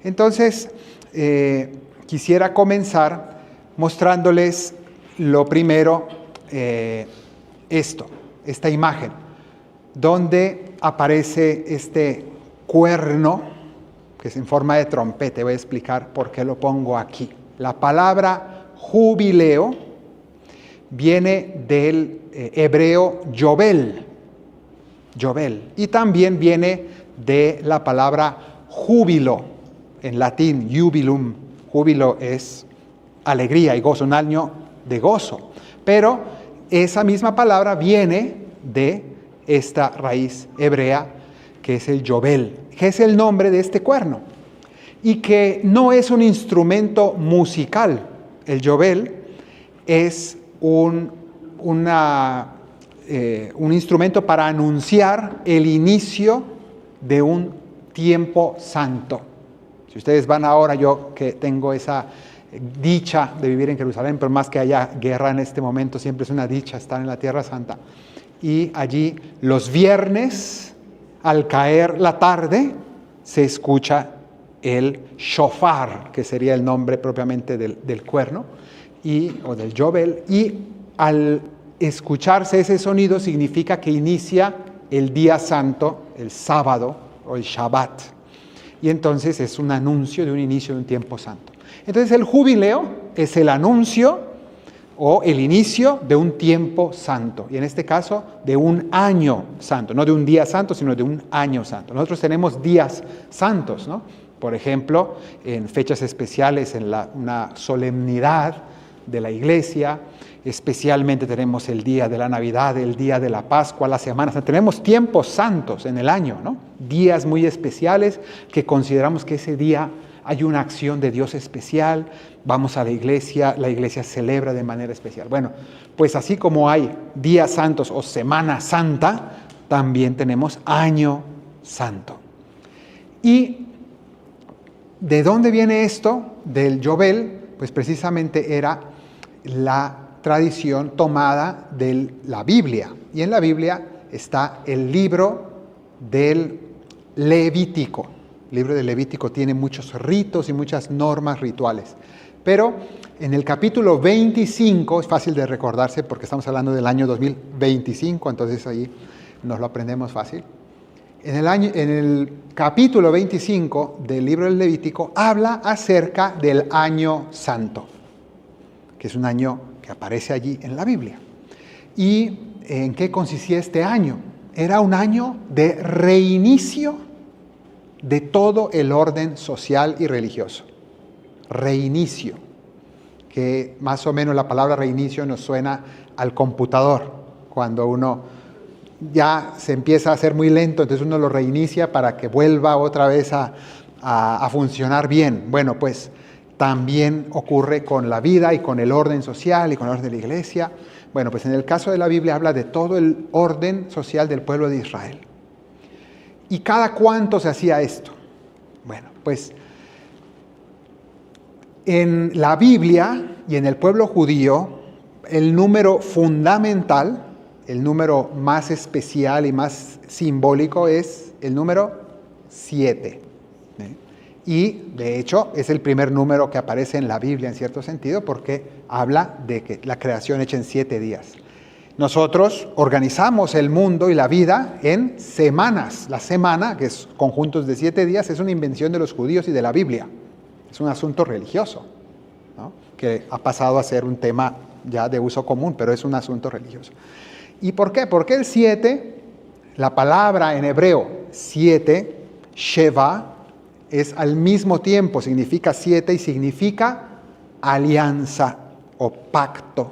Entonces, quisiera comenzar mostrándoles lo primero, esta imagen, donde aparece este cuerno, que es en forma de trompeta. Voy a explicar por qué lo pongo aquí. La palabra jubileo viene del hebreo Yobel, y también viene de la palabra júbilo, en latín, jubilum. Júbilo es alegría y gozo, un año de gozo. Pero esa misma palabra viene de esta raíz hebrea, que es el Yobel, que es el nombre de este cuerno, y que no es un instrumento musical. El Yobel es un instrumento para anunciar el inicio de un tiempo santo. Si ustedes van ahora, yo que tengo esa dicha de vivir en Jerusalén, pero más que haya guerra en este momento, siempre es una dicha estar en la Tierra Santa. Y allí los viernes, al caer la tarde, se escucha el shofar, que sería el nombre propiamente del cuerno, o del Yobel, y al escucharse ese sonido significa que inicia el día santo, el sábado o el Shabbat. Y entonces es un anuncio de un inicio de un tiempo santo. Entonces el jubileo es el anuncio o el inicio de un tiempo santo, y en este caso de un año santo, no de un día santo, sino de un año santo. Nosotros tenemos días santos, ¿no? Por ejemplo, en fechas especiales, en una solemnidad de la iglesia, especialmente tenemos el día de la Navidad, el día de la Pascua, la Semana Santa. Tenemos tiempos santos en el año, ¿no? Días muy especiales que consideramos que ese día hay una acción de Dios especial. Vamos a la iglesia celebra de manera especial. Bueno, pues así como hay días santos o Semana Santa, también tenemos año santo. ¿Y de dónde viene esto del Yobel? Pues precisamente era la tradición tomada de la Biblia. Y en la Biblia está el libro del Levítico. El libro del Levítico tiene muchos ritos y muchas normas rituales. Pero en el capítulo 25, es fácil de recordarse porque estamos hablando del año 2025, entonces ahí nos lo aprendemos fácil. En el capítulo 25 del libro del Levítico habla acerca del año santo, que es un año que aparece allí en la Biblia. ¿Y en qué consistía este año? Era un año de reinicio de todo el orden social y religioso. Reinicio, que más o menos la palabra reinicio nos suena al computador, cuando uno ya se empieza a hacer muy lento, entonces uno lo reinicia para que vuelva otra vez a funcionar bien. Bueno, pues también ocurre con la vida y con el orden social y con el orden de la iglesia. Bueno, pues en el caso de la Biblia habla de todo el orden social del pueblo de Israel. ¿Y cada cuánto se hacía esto? Bueno, pues en la Biblia y en el pueblo judío, el número fundamental, el número más especial y más simbólico es el número 7. Y de hecho es el primer número que aparece en la Biblia en cierto sentido, porque habla de que la creación hecha en 7 días. Nosotros organizamos el mundo y la vida en semanas. La semana, que es conjuntos de 7 días, es una invención de los judíos y de la Biblia. Es un asunto religioso, ¿no? Que ha pasado a ser un tema ya de uso común, pero es un asunto religioso. ¿Y por qué? Porque el 7, la palabra en hebreo 7, Sheva, es al mismo tiempo, significa 7 y significa alianza o pacto.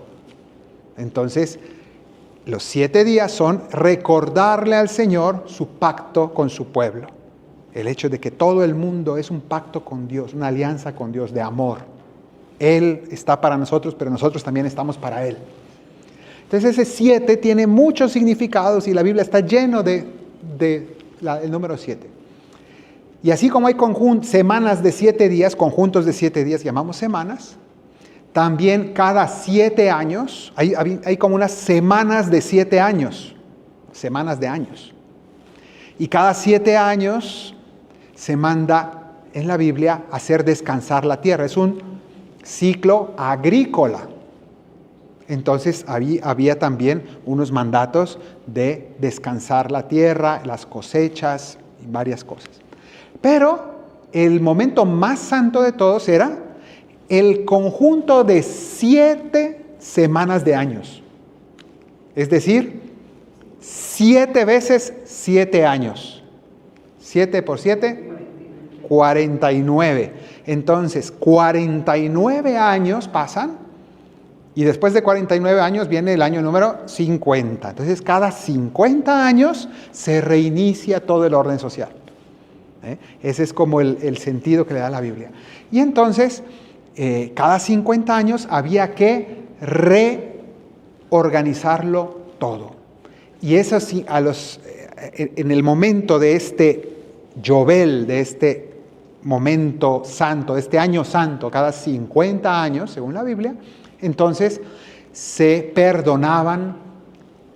Entonces, los 7 días son recordarle al Señor su pacto con su pueblo. El hecho de que todo el mundo es un pacto con Dios, una alianza con Dios de amor. Él está para nosotros, pero nosotros también estamos para Él. Entonces ese 7 tiene muchos significados y la Biblia está lleno del número 7. Y así como hay semanas de 7 días, conjuntos de 7 días, llamamos semanas, también cada 7 años, hay como unas semanas de 7 años, semanas de años. Y cada 7 años se manda en la Biblia hacer descansar la tierra. Es un ciclo agrícola. Entonces había también unos mandatos de descansar la tierra, las cosechas y varias cosas. Pero el momento más santo de todos era el conjunto de 7 semanas de años. Es decir, 7 veces 7 años. 7 por 7, 49. Entonces, 49 años pasan. Y después de 49 años viene el año número 50. Entonces, cada 50 años se reinicia todo el orden social. Ese es como el sentido que le da la Biblia. Y entonces, cada 50 años había que reorganizarlo todo. Y eso sí, en el momento de este Yobel, de este momento santo, de este año santo, cada 50 años, según la Biblia, entonces se perdonaban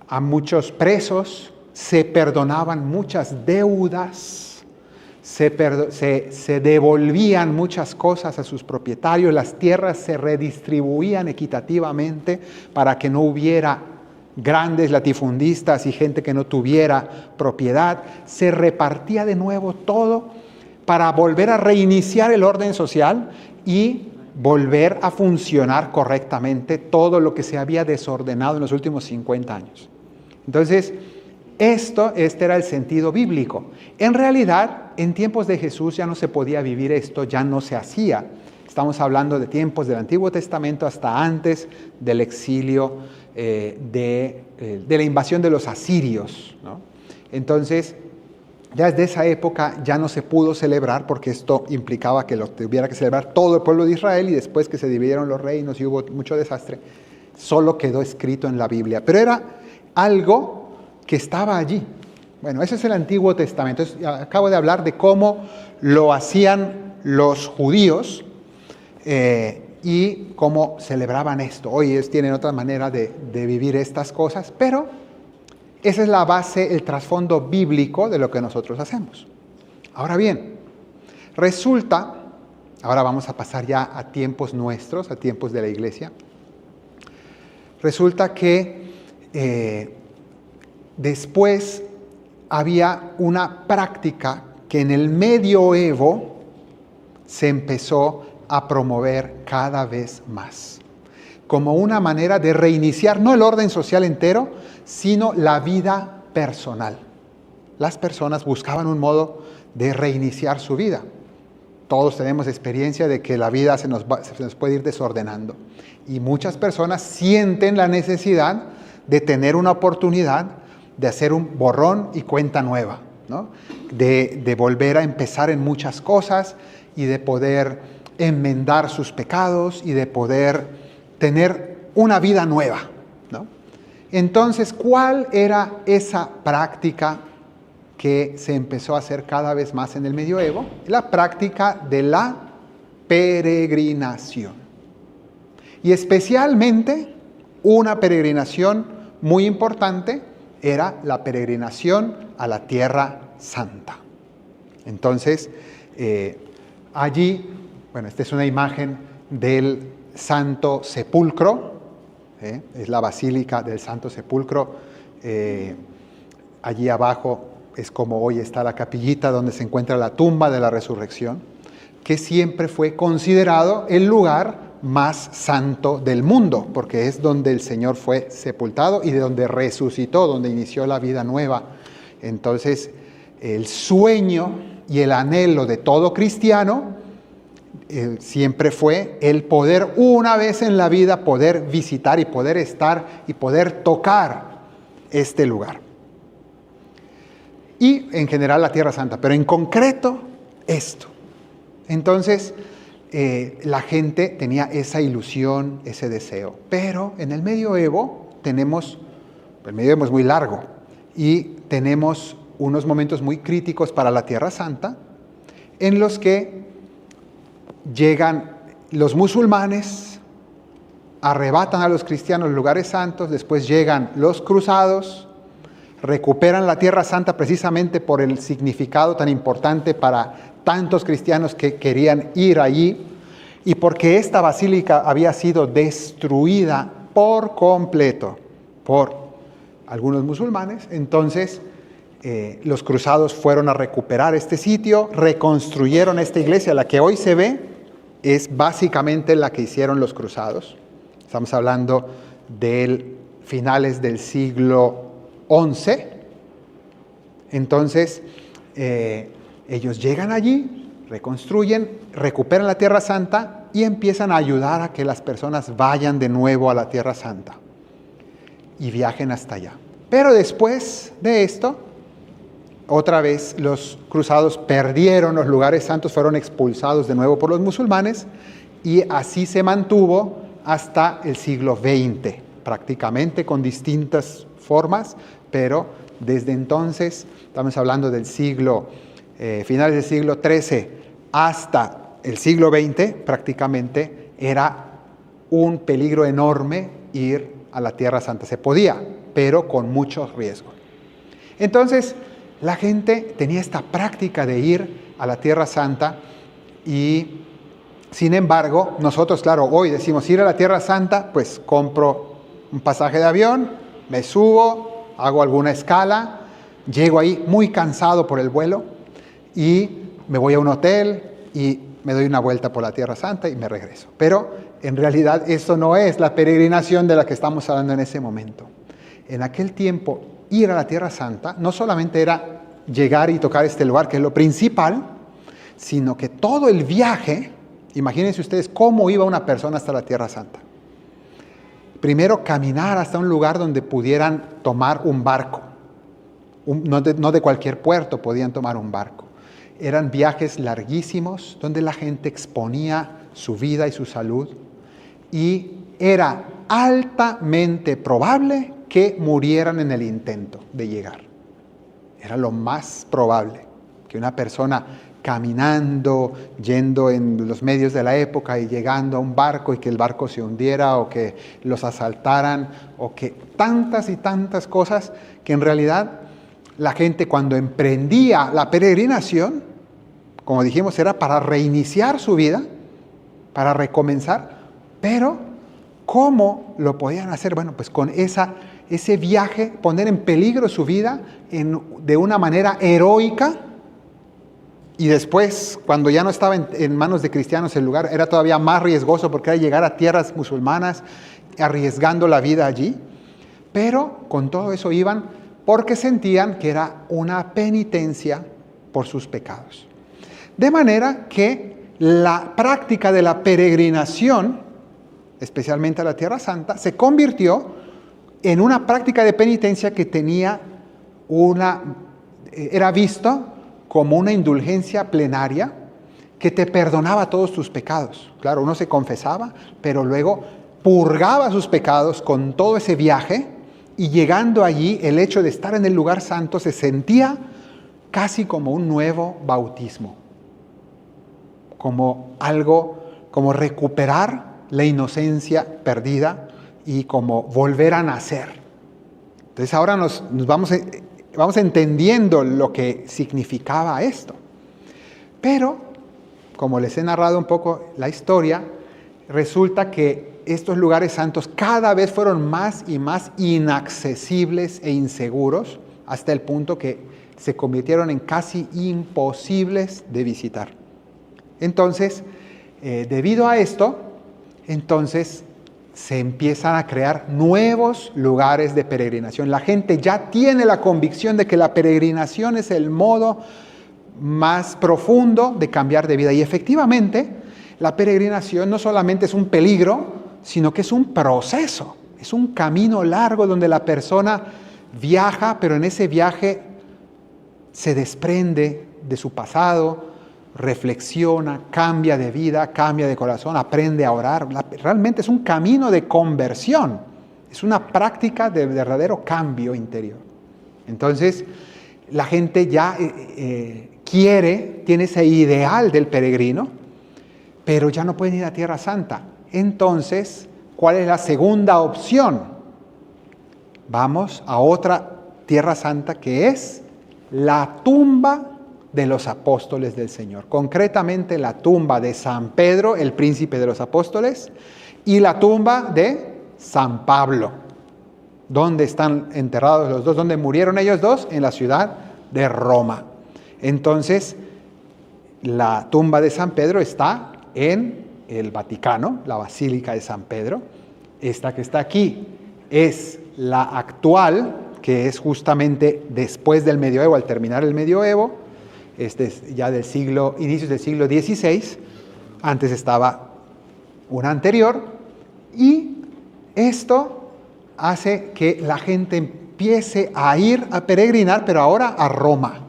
a muchos presos, se perdonaban muchas deudas, se devolvían muchas cosas a sus propietarios, las tierras se redistribuían equitativamente para que no hubiera grandes latifundistas y gente que no tuviera propiedad, se repartía de nuevo todo para volver a reiniciar el orden social y volver a funcionar correctamente todo lo que se había desordenado en los últimos 50 años. Entonces, este era el sentido bíblico. En realidad, en tiempos de Jesús ya no se podía vivir esto, ya no se hacía. Estamos hablando de tiempos del Antiguo Testamento hasta antes del exilio, de la invasión de los asirios, ¿no? Entonces, ya desde esa época ya no se pudo celebrar porque esto implicaba que lo tuviera que celebrar todo el pueblo de Israel y después que se dividieron los reinos y hubo mucho desastre, solo quedó escrito en la Biblia. Pero era algo que estaba allí. Bueno, ese es el Antiguo Testamento. Entonces, acabo de hablar de cómo lo hacían los judíos y cómo celebraban esto. Hoy ellos tienen otra manera de vivir estas cosas, pero esa es la base, el trasfondo bíblico de lo que nosotros hacemos. Ahora bien, resulta, ahora vamos a pasar ya a tiempos nuestros, a tiempos de la iglesia. Resulta que después había una práctica que en el medioevo se empezó a promover cada vez más, como una manera de reiniciar no el orden social entero, sino la vida personal. Las personas buscaban un modo de reiniciar su vida. Todos tenemos experiencia de que la vida se nos puede ir desordenando. Y muchas personas sienten la necesidad de tener una oportunidad de hacer un borrón y cuenta nueva, ¿no? De volver a empezar en muchas cosas y de poder enmendar sus pecados y de poder tener una vida nueva, ¿no? Entonces, ¿cuál era esa práctica que se empezó a hacer cada vez más en el medioevo? La práctica de la peregrinación. Y especialmente una peregrinación muy importante era la peregrinación a la Tierra Santa. Entonces, allí, bueno, esta es una imagen del Santo Sepulcro, es la Basílica del Santo Sepulcro. Allí abajo es como hoy está la capillita donde se encuentra la tumba de la resurrección, que siempre fue considerado el lugar más santo del mundo, porque es donde el Señor fue sepultado y de donde resucitó, donde inició la vida nueva. Entonces, el sueño y el anhelo de todo cristiano siempre fue el poder una vez en la vida poder visitar y poder estar y poder tocar este lugar. Y en general la Tierra Santa, pero en concreto esto. Entonces la gente tenía esa ilusión, ese deseo. Pero en el medioevo el medioevo es muy largo y tenemos unos momentos muy críticos para la Tierra Santa en los que llegan los musulmanes, arrebatan a los cristianos los lugares santos, después llegan los cruzados, recuperan la Tierra Santa precisamente por el significado tan importante para tantos cristianos que querían ir allí, y porque esta basílica había sido destruida por completo por algunos musulmanes, entonces los cruzados fueron a recuperar este sitio, reconstruyeron esta iglesia, la que hoy se ve es básicamente la que hicieron los cruzados. Estamos hablando de finales del siglo XI. Entonces, ellos llegan allí, reconstruyen, recuperan la Tierra Santa y empiezan a ayudar a que las personas vayan de nuevo a la Tierra Santa y viajen hasta allá. Pero después de esto, otra vez los cruzados perdieron los lugares santos, fueron expulsados de nuevo por los musulmanes y así se mantuvo hasta el siglo XX, prácticamente con distintas formas, pero desde entonces, estamos hablando del finales del siglo XIII hasta el siglo XX, prácticamente era un peligro enorme ir a la Tierra Santa. Se podía, pero con mucho riesgo. Entonces, la gente tenía esta práctica de ir a la Tierra Santa y, sin embargo, nosotros, claro, hoy decimos ir a la Tierra Santa, pues compro un pasaje de avión, me subo, hago alguna escala, llego ahí muy cansado por el vuelo y me voy a un hotel y me doy una vuelta por la Tierra Santa y me regreso. Pero en realidad eso no es la peregrinación de la que estamos hablando en ese momento. En aquel tiempo, ir a la Tierra Santa no solamente era llegar y tocar este lugar, que es lo principal, sino que todo el viaje, imagínense ustedes cómo iba una persona hasta la Tierra Santa. Primero, caminar hasta un lugar donde pudieran tomar un barco. No de cualquier puerto podían tomar un barco. Eran viajes larguísimos donde la gente exponía su vida y su salud y era altamente probable que murieran en el intento de llegar. Era lo más probable que una persona caminando, yendo en los medios de la época y llegando a un barco y que el barco se hundiera o que los asaltaran o que tantas y tantas cosas que en realidad la gente cuando emprendía la peregrinación, como dijimos, era para reiniciar su vida, para recomenzar, pero ¿cómo lo podían hacer? Bueno, pues con ese viaje, poner en peligro su vida de una manera heroica, y después, cuando ya no estaba en manos de cristianos el lugar, era todavía más riesgoso porque era llegar a tierras musulmanas arriesgando la vida allí, pero con todo eso iban porque sentían que era una penitencia por sus pecados. De manera que la práctica de la peregrinación, especialmente a la Tierra Santa, se convirtió en una práctica de penitencia que era visto como una indulgencia plenaria que te perdonaba todos tus pecados. Claro, uno se confesaba, pero luego purgaba sus pecados con todo ese viaje y llegando allí, el hecho de estar en el lugar santo se sentía casi como un nuevo bautismo, como algo, como recuperar la inocencia perdida y como volver a nacer. Entonces ahora nos vamos entendiendo lo que significaba esto. Pero, como les he narrado un poco la historia, resulta que estos lugares santos cada vez fueron más y más inaccesibles e inseguros, hasta el punto que se convirtieron en casi imposibles de visitar. Entonces, debido a esto, se empiezan a crear nuevos lugares de peregrinación. La gente ya tiene la convicción de que la peregrinación es el modo más profundo de cambiar de vida. Y efectivamente, la peregrinación no solamente es un peligro, sino que es un proceso, es un camino largo donde la persona viaja, pero en ese viaje se desprende de su pasado, reflexiona, cambia de vida, cambia de corazón, aprende a orar. Realmente es un camino de conversión, es una práctica de verdadero cambio interior. Entonces, la gente ya tiene ese ideal del peregrino, pero ya no pueden ir a Tierra Santa. Entonces, ¿cuál es la segunda opción? Vamos a otra Tierra Santa que es la tumba de los apóstoles del Señor. Concretamente la tumba de San Pedro, el príncipe de los apóstoles, y la tumba de San Pablo. ¿Dónde están enterrados los dos? ¿Dónde murieron ellos dos? En la ciudad de Roma. Entonces, la tumba de San Pedro está en el Vaticano, la Basílica de San Pedro. Esta que está aquí es la actual, que es justamente después del medioevo, al terminar el medioevo. Este es ya del inicios del siglo XVI. Antes estaba una anterior. Y esto hace que la gente empiece a ir a peregrinar, pero ahora a Roma,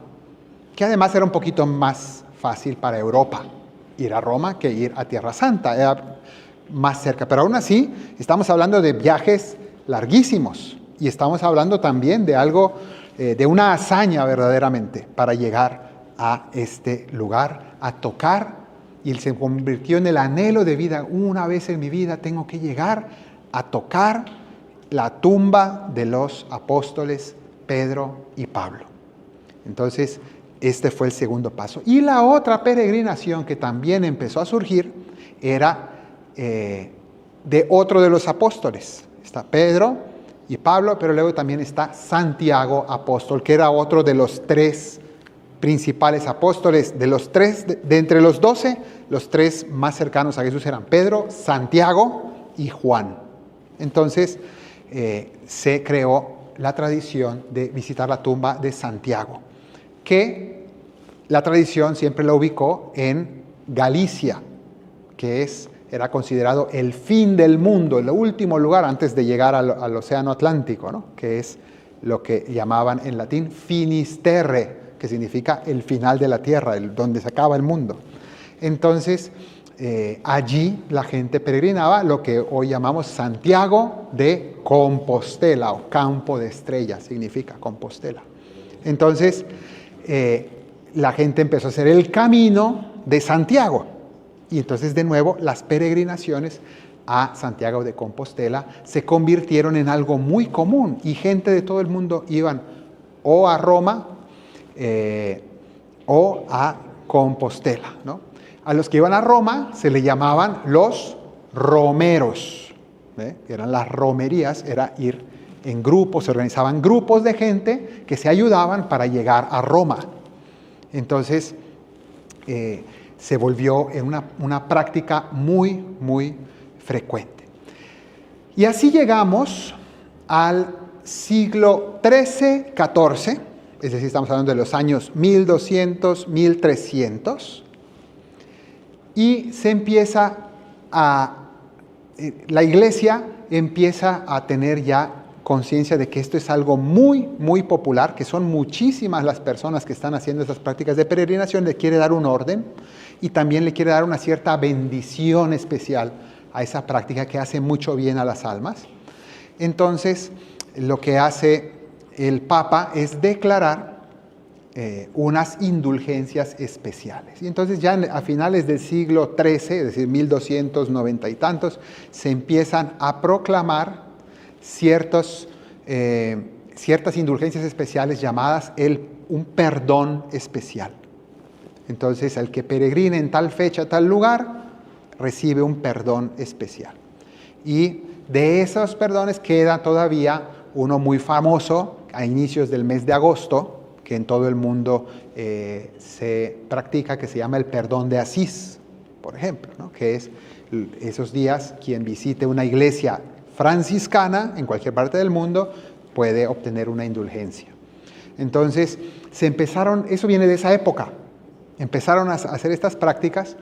que además era un poquito más fácil para Europa ir a Roma que ir a Tierra Santa, era más cerca. Pero aún así, estamos hablando de viajes larguísimos y estamos hablando también de algo, de una hazaña verdaderamente para llegar a este lugar, a tocar, y se convirtió en el anhelo de vida. Una vez en mi vida tengo que llegar a tocar la tumba de los apóstoles Pedro y Pablo. Entonces, este fue el segundo paso. Y la otra peregrinación que también empezó a surgir era de otro de los apóstoles. Está Pedro y Pablo, pero luego también está Santiago apóstol, que era otro de los tres principales apóstoles. De los tres, de entre los 12, los tres más cercanos a Jesús eran Pedro, Santiago y Juan. Entonces, se creó la tradición de visitar la tumba de Santiago, que la tradición siempre la ubicó en Galicia, que era considerado el fin del mundo, el último lugar antes de llegar al Océano Atlántico, ¿no? Que es lo que llamaban en latín Finisterre, que significa el final de la tierra, donde se acaba el mundo. Entonces, allí la gente peregrinaba, lo que hoy llamamos Santiago de Compostela, o Campo de Estrellas, significa Compostela. Entonces, la gente empezó a hacer el camino de Santiago. Y entonces, de nuevo, las peregrinaciones a Santiago de Compostela se convirtieron en algo muy común. Y gente de todo el mundo iban o a Roma o a Compostela, ¿no? A los que iban a Roma se le llamaban los romeros, eran las romerías, era ir en grupos, se organizaban grupos de gente que se ayudaban para llegar a Roma. Entonces, se volvió en una práctica muy, muy frecuente. Y así llegamos al siglo XIII, XIV, es decir, estamos hablando de los años 1200, 1300, y la iglesia empieza a tener ya conciencia de que esto es algo muy, muy popular, que son muchísimas las personas que están haciendo estas prácticas de peregrinación. Le quiere dar un orden y también le quiere dar una cierta bendición especial a esa práctica que hace mucho bien a las almas. Entonces, lo que hace el Papa es declarar unas indulgencias especiales. Y entonces ya a finales del siglo XIII, es decir, 1290 y tantos, se empiezan a proclamar ciertas indulgencias especiales llamadas un perdón especial. Entonces, el que peregrine en tal fecha, tal lugar, recibe un perdón especial. Y de esos perdones queda todavía uno muy famoso a inicios del mes de agosto, que en todo el mundo se practica, que se llama el perdón de Asís, por ejemplo, ¿no? Que es esos días quien visite una iglesia franciscana en cualquier parte del mundo puede obtener una indulgencia. Entonces, eso viene de esa época, empezaron a hacer estas prácticas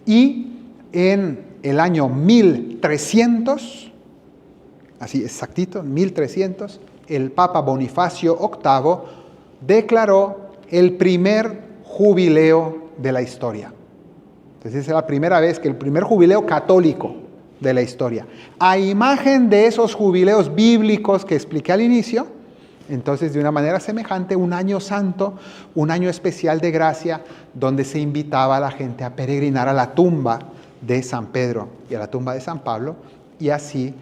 y en el año 1300, así exactito, 1300, el Papa Bonifacio VIII declaró el primer jubileo de la historia. Entonces, es la primera vez que el primer jubileo católico de la historia. A imagen de esos jubileos bíblicos que expliqué al inicio, entonces de una manera semejante, un año santo, un año especial de gracia, donde se invitaba a la gente a peregrinar a la tumba de San Pedro y a la tumba de San Pablo, y así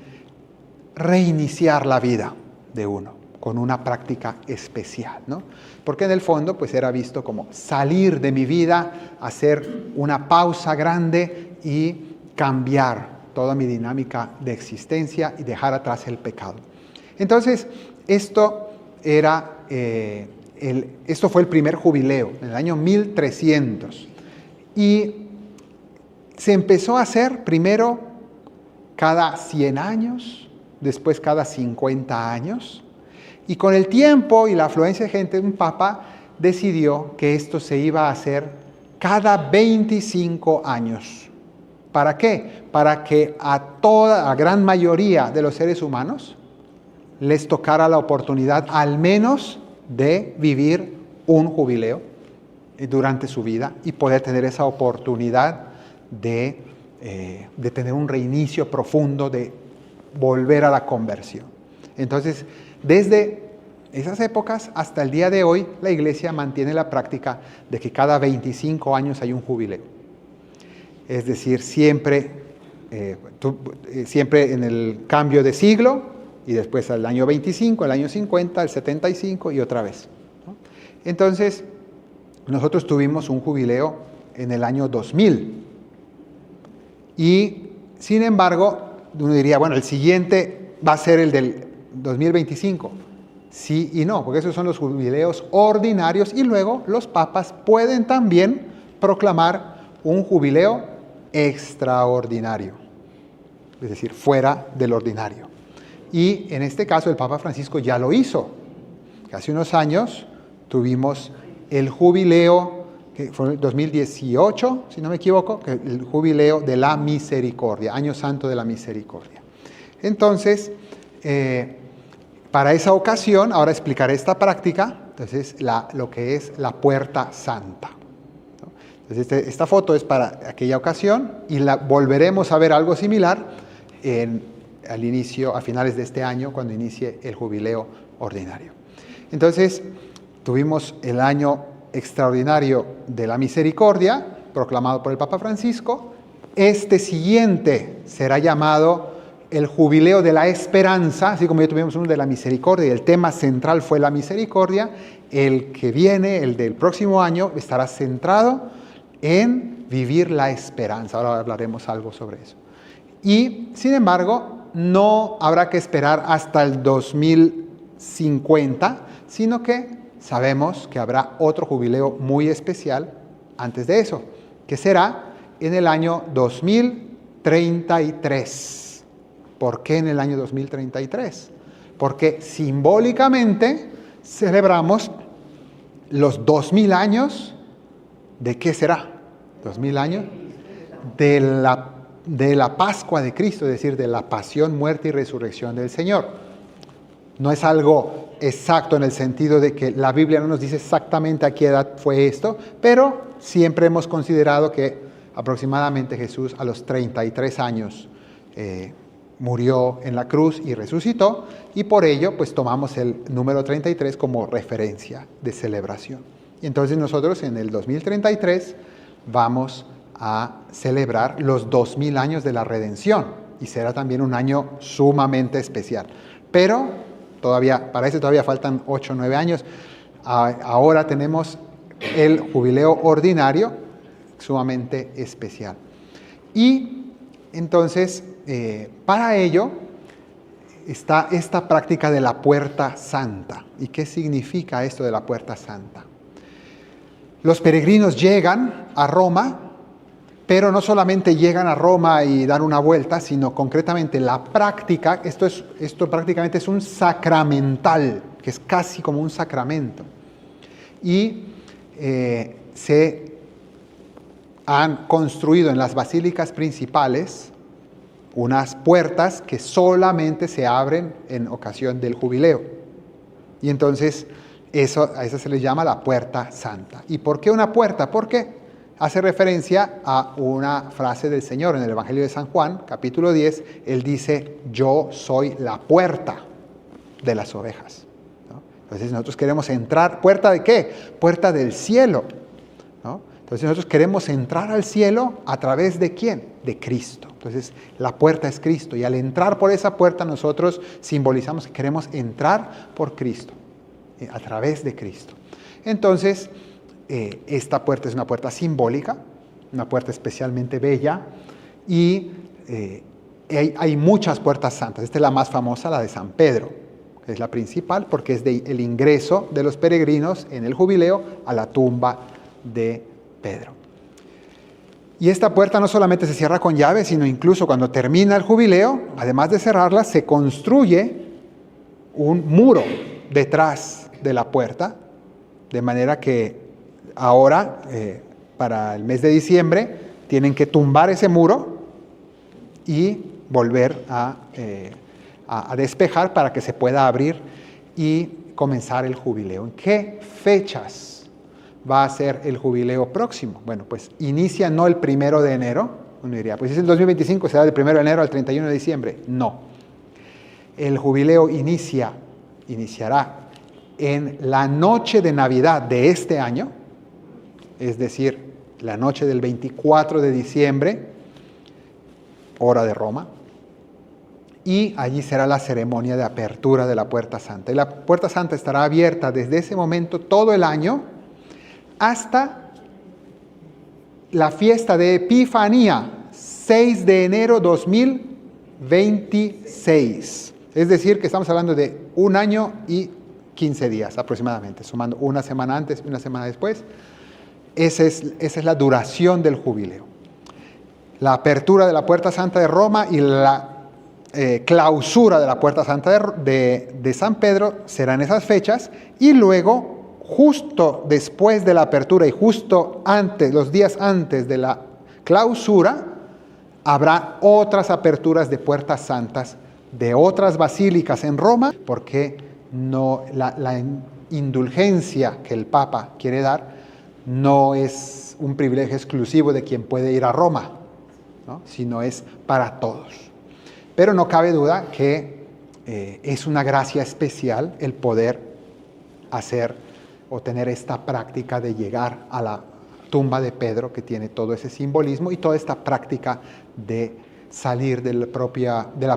reiniciar la vida de uno. con una práctica especial, ¿no? Porque en el fondo pues era visto como salir de mi vida, hacer una pausa grande y cambiar toda mi dinámica de existencia y dejar atrás el pecado. Entonces, esto fue el primer jubileo, en el año 1300. Y se empezó a hacer primero cada 100 años, después cada 50 años. Y con el tiempo y la afluencia de gente, un papa decidió que esto se iba a hacer cada 25 años. ¿Para qué? Para que a gran mayoría de los seres humanos les tocara la oportunidad al menos de vivir un jubileo durante su vida y poder tener esa oportunidad de tener un reinicio profundo, de volver a la conversión. Entonces, desde esas épocas hasta el día de hoy, la Iglesia mantiene la práctica de que cada 25 años hay un jubileo. Es decir, siempre en el cambio de siglo, y después al año 25, al año 50, al 75 y otra vez, ¿no? Entonces, nosotros tuvimos un jubileo en el año 2000. Y, sin embargo, uno diría, bueno, el siguiente va a ser el del 2025. Sí y no, porque esos son los jubileos ordinarios y luego los papas pueden también proclamar un jubileo extraordinario, es decir, fuera del ordinario. Y en este caso el Papa Francisco ya lo hizo. Hace unos años tuvimos el jubileo, que fue en 2018, si no me equivoco, el jubileo de la misericordia, Año Santo de la Misericordia. Entonces, para esa ocasión, ahora explicaré esta práctica, entonces lo que es la puerta santa. Entonces, esta foto es para aquella ocasión y volveremos a ver algo similar a finales de este año, cuando inicie el jubileo ordinario. Entonces, tuvimos el año extraordinario de la misericordia, proclamado por el Papa Francisco. Este siguiente será llamado el jubileo de la esperanza, así como ya tuvimos uno de la misericordia, y el tema central fue la misericordia. El que viene, el del próximo año, estará centrado en vivir la esperanza. Ahora hablaremos algo sobre eso. Y, sin embargo, no habrá que esperar hasta el 2050, sino que sabemos que habrá otro jubileo muy especial antes de eso, que será en el año 2033. ¿Por qué en el año 2033? Porque simbólicamente celebramos los 2000 años, ¿de qué será? 2000 años de la Pascua de Cristo, es decir, de la pasión, muerte y resurrección del Señor. No es algo exacto en el sentido de que la Biblia no nos dice exactamente a qué edad fue esto, pero siempre hemos considerado que aproximadamente Jesús a los 33 años murió en la cruz y resucitó, y por ello pues tomamos el número 33 como referencia de celebración. Y entonces nosotros en el 2033 vamos a celebrar los 2000 años de la redención, y será también un año sumamente especial. Pero para eso todavía faltan 8 o 9 años. Ahora tenemos el jubileo ordinario, sumamente especial. Y entonces, para ello está esta práctica de la puerta santa. ¿Y qué significa esto de la puerta santa? Los peregrinos llegan a Roma, pero no solamente llegan a Roma y dan una vuelta, sino concretamente la práctica, esto prácticamente es un sacramental, que es casi como un sacramento. Y se han construido en las basílicas principales unas puertas que solamente se abren en ocasión del jubileo. Y entonces a eso se les llama la puerta santa. ¿Y por qué una puerta? Porque hace referencia a una frase del Señor en el Evangelio de San Juan, capítulo 10. Él dice, yo soy la puerta de las ovejas, ¿no? Entonces nosotros queremos entrar. ¿Puerta de qué? Puerta del cielo, ¿no? Entonces nosotros queremos entrar al cielo a través de ¿quién? De Cristo. Entonces, la puerta es Cristo y al entrar por esa puerta nosotros simbolizamos que queremos entrar por Cristo, a través de Cristo. Entonces, esta puerta es una puerta simbólica, una puerta especialmente bella y hay muchas puertas santas. Esta es la más famosa, la de San Pedro, que es la principal porque es el ingreso de los peregrinos en el jubileo a la tumba de Pedro. Y esta puerta no solamente se cierra con llave, sino incluso cuando termina el jubileo, además de cerrarla, se construye un muro detrás de la puerta, de manera que ahora, para el mes de diciembre, tienen que tumbar ese muro y volver a despejar para que se pueda abrir y comenzar el jubileo. ¿En qué fechas va a ser el jubileo próximo? Bueno, pues inicia no el 1 de enero, uno diría, pues es el 2025, será del 1 de enero al 31 de diciembre. No, el jubileo iniciará en la noche de Navidad de este año, es decir, la noche del 24 de diciembre, hora de Roma, y allí será la ceremonia de apertura de la Puerta Santa. Y la Puerta Santa estará abierta desde ese momento todo el año hasta la fiesta de Epifanía, 6 de enero 2026. Es decir, que estamos hablando de 1 año y 15 días aproximadamente, sumando una semana antes y una semana después. Esa es la duración del jubileo. La apertura de la Puerta Santa de Roma y la clausura de la Puerta Santa de San Pedro serán esas fechas, y luego, justo después de la apertura y justo antes, los días antes de la clausura, habrá otras aperturas de puertas santas de otras basílicas en Roma, porque la indulgencia que el Papa quiere dar no es un privilegio exclusivo de quien puede ir a Roma, ¿no? Sino es para todos. Pero no cabe duda que es una gracia especial el poder hacer o tener esta práctica de llegar a la tumba de Pedro, que tiene todo ese simbolismo y toda esta práctica de salir de la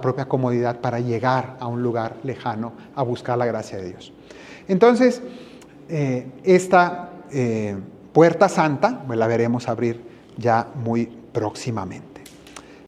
propia comodidad para llegar a un lugar lejano a buscar la gracia de Dios. Entonces, esta Puerta Santa, pues la veremos abrir ya muy próximamente.